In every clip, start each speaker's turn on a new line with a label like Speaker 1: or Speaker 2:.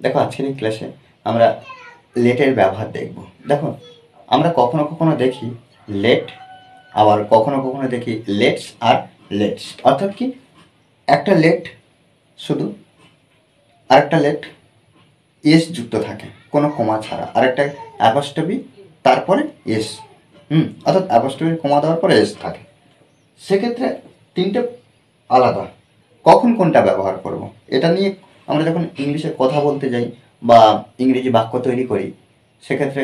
Speaker 1: দেখো আজকের এই ক্লাসে আমরা লেটের ব্যবহার দেখব। দেখো আমরা কখনো কখনো দেখি লেট, আবার কখনো কখনো দেখি লেটস আর লেটস, অর্থাৎ কি একটা লেট শুধু আরেকটা লেট এস যুক্ত থাকে কোনো কমা ছাড়া, আরেকটা অ্যাপস্ট্রফি তারপরে এস, অর্থাৎ অ্যাপস্ট্রফি কমা দেওয়ার পরে এস থাকে। সেক্ষেত্রে তিনটে আলাদা, কখন কোনটা ব্যবহার করব এটা নিয়ে আমরা যখন ইংলিশে কথা বলতে যাই বা ইংরেজি বাক্য তৈরি করি, সেক্ষেত্রে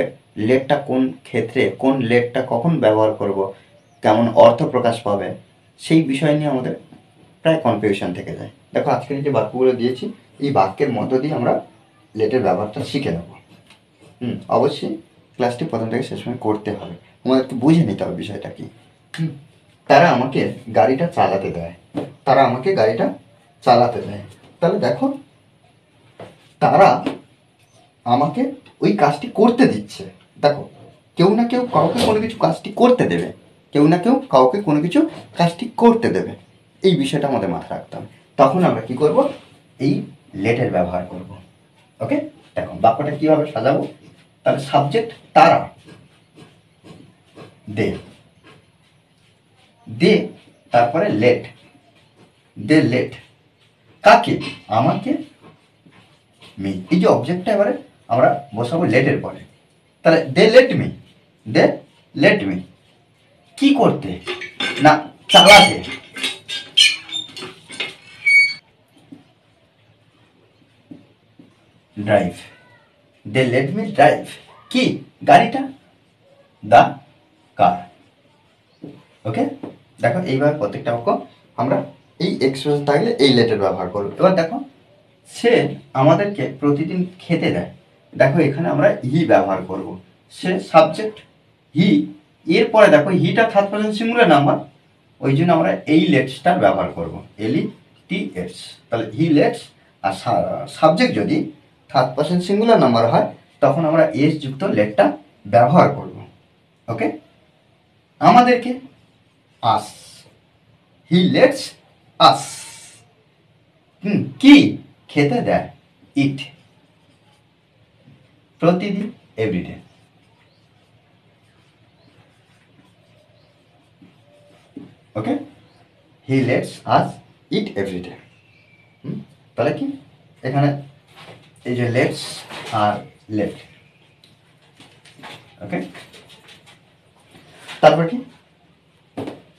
Speaker 1: লেটটা কোন ক্ষেত্রে, কোন লেটটা কখন ব্যবহার করব, কেমন অর্থ প্রকাশ পাবে, সেই বিষয় নিয়ে আমাদের প্রায় কনফিউশন থেকে যায়। দেখো আজকের যে বাক্যগুলো দিয়েছি, এই বাক্যের মধ্য দিয়ে আমরা লেটের ব্যবহারটা শিখে নেব। অবশ্যই ক্লাসটি প্রথম থেকে শেষ সময় করতে হবে, আমাদেরকে বুঝে নিতে হবে বিষয়টা কি। তারা আমাকে গাড়িটা চালাতে দেয়, তারা আমাকে গাড়িটা চালাতে দেয়। তাহলে দেখো তারা আমাকে ওই কাজটি করতে দিচ্ছে। দেখো কেউ না কেউ কাউকে কোনো কিছু কাজটি করতে দেবে, কেউ না কেউ কাউকে কোনো কিছু কাজটি করতে দেবে, এই বিষয়টা আমাদের মাথায় রাখতে হবে। তখন আমরা কি করব, এই লেটের ব্যবহার করব। ওকে, দেখো বাক্যটা কিভাবে সাজাবো। তাহলে সাবজেক্ট তারা, দে, দে, তারপরে লেট, দে লেট, কাকে, আমাকে, মি। এই যে অবজেক্টটা এবারে আমরা বসাবো লেটের পরে। তাহলে they let me, they let me, কি করতে না, চালাতে, drive, they let me drive, কি, গাড়িটা, দা কার। ওকে, দেখো এইভাবে প্রত্যেকটা বাক্য আমরা এই এক্সপ্রেশন থাকলে এই লেটের ব্যবহার করব। এবার দেখো সে আমাদেরকে প্রতিদিন খেতে দেয়, দেখো এখানে আমরা হি ব্যবহার করব। সে সাবজেক্ট হি, এরপরে দেখো হিটা থার্ড পারসন সিঙ্গুলার নাম্বার, ওই জন্য আমরা এই লেটসটার ব্যবহার করব, LETS। তাহলে হি লেটস, আর সাবজেক্ট যদি থার্ড পারসন সিঙ্গুলার নাম্বার হয় তখন আমরা এস যুক্ত লেটটা ব্যবহার করব। ওকে, আমাদেরকে আস, হি লেটস আস, কি, খেতে দেয়, ইট, প্রতিদিন, every day. Okay, he lets us eat every day. তাহলে কি এখানে এই যে লেটস আর লেট। ওকে, তারপর কি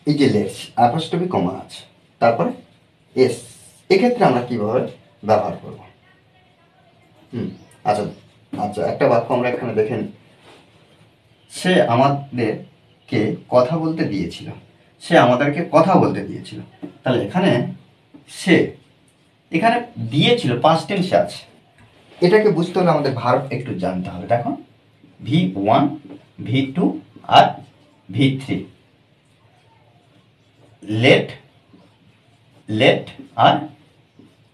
Speaker 1: এই যে লেটস অ্যাপোস্ট্রফি কমা আছে, তারপরে এস, এক্ষেত্রে আমরা কিভাবে ব্যবহার করব। আচ্ছা আচ্ছা, একটা বাক্য আমরা এখানে দেখেন, সে আমাদেরকে কথা বলতে দিয়েছিল, সে আমাদেরকে কথা বলতে দিয়েছিল। তাহলে এখানে সে, এখানে দিয়েছিল পাস্ট টেন্সে আছে, এটাকে বুঝতে হলে আমাদের ভার্ব একটু জানতে হবে। দেখো V1, V2 আর V3, লেট, লেট আর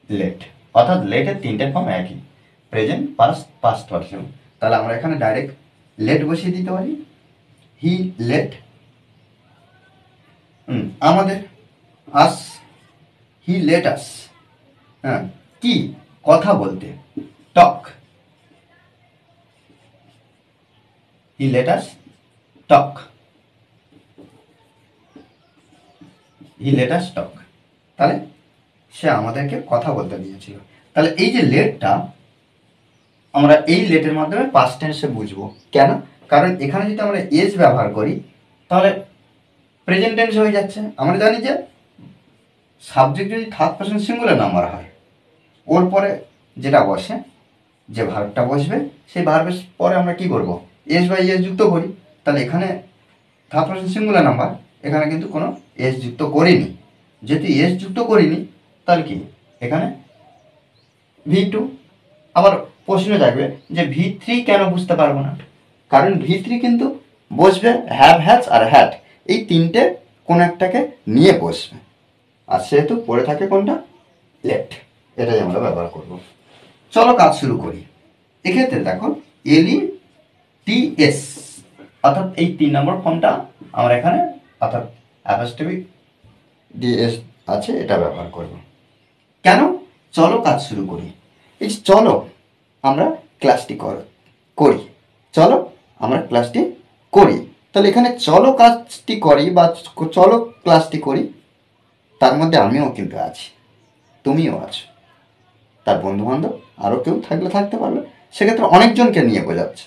Speaker 1: লেট, অর্থাৎ লেটের তিনটে ফর্ম একই, প্রেজেন্ট, পাস্ট, পাস্ট পারসন। তাহলে আমরা এখানে ডাইরেক্ট লেট বসিয়ে দিতে পারি, হি লেট আমাদের, আস, হি লেট আস, কি, কথা বলতে, টক, he let us talk, he let us টক। তাহলে সে আমাদেরকে কথা বলতে দিয়েছিল। তাহলে এই যে লেটটা আমরা এই লেটের মাধ্যমে পাস্ট টেন্সে বুঝবো। কেন? কারণ এখানে যদি আমরা এস ব্যবহার করি তাহলে প্রেজেন্ট টেন্স হয়ে যাচ্ছে। আমরা জানি যে সাবজেক্ট যদি থার্ড পারসন সিঙ্গুলার নাম্বার হয়, ওর পরে যেটা বসে, যে ভার্বটা বসবে, সেই ভার্বের পরে আমরা কি করব, এস বাই এস যুক্ত করি। তাহলে এখানে থার্ড পারসন সিঙ্গুলার নাম্বার, এখানে কিন্তু কোনো এস যুক্ত করিনি। যেহেতু এস যুক্ত করিনি তাহলে কি এখানে V2। আবার প্রশ্ন থাকবে যে V3 কেন বুঝতে পারবো না, কারণ V3 কিন্তু বসবে হ্যাভ, হ্যাজ আর হ্যাড, এই তিনটে কোন একটাকে নিয়ে বসবে, আর সেহেতু পড়ে থাকে কোনটা, লেট। এটাই আমরা ব্যবহার করব। চলো কাজ শুরু করি। এক্ষেত্রে দেখো LETS, অর্থাৎ এই 3 নম্বর ফর্মটা আমরা এখানে, অর্থাৎ অ্যাপোস্ট্রফি DS আছে, এটা ব্যবহার করব। কেন? চলো কাজ শুরু করি। এই চলো, আমরা ক্লাসটি করি। চলো আমরা ক্লাসটি করি। তাহলে এখানে চলো কাজটি করি বা চলো ক্লাসটি করি, তার মধ্যে আমিও কিন্তু আছি, তুমিও আছো, তার বন্ধুবান্ধব আরও কেউ থাকলে থাকতে পারবে, সেক্ষেত্রে অনেকজনকে নিয়ে বোঝাচ্ছে।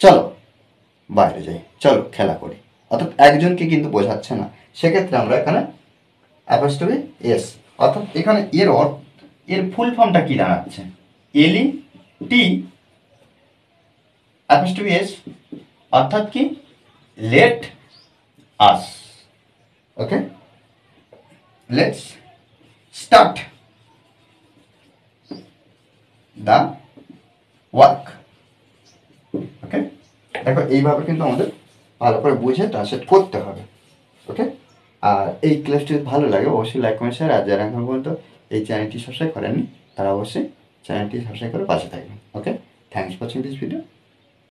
Speaker 1: চলো বাইরে যাই, চলো খেলা করি, অর্থাৎ একজনকে কিন্তু বোঝাচ্ছে না। সেক্ষেত্রে আমরা এখানে অ্যাপোস্ট্রফি এস, অর্থাৎ এখানে এর ফুল ফর্মটা কি দাঁড়াচ্ছে? এলই টি অ্যাপোস্ট্রফি এস, অর্থাৎ কি let us. Okay, let's start the work. Okay, দেখো এইভাবে কিন্তু আমাদের ভালো করে বুঝে ট্রান্সলেট করতে হবে। ওকে, আর এই ক্লাসটি যদি ভালো লাগে অবশ্যই লাইক কমেন্ট শেয়ার, আর যারা এখন পর্যন্ত এই চ্যানেলটি সাবস্ক্রাইব করেননি তারা অবশ্যই চ্যানেলটি সাবস্ক্রাইব করে পাশে থাকবেন। Okay, thanks for watching this video.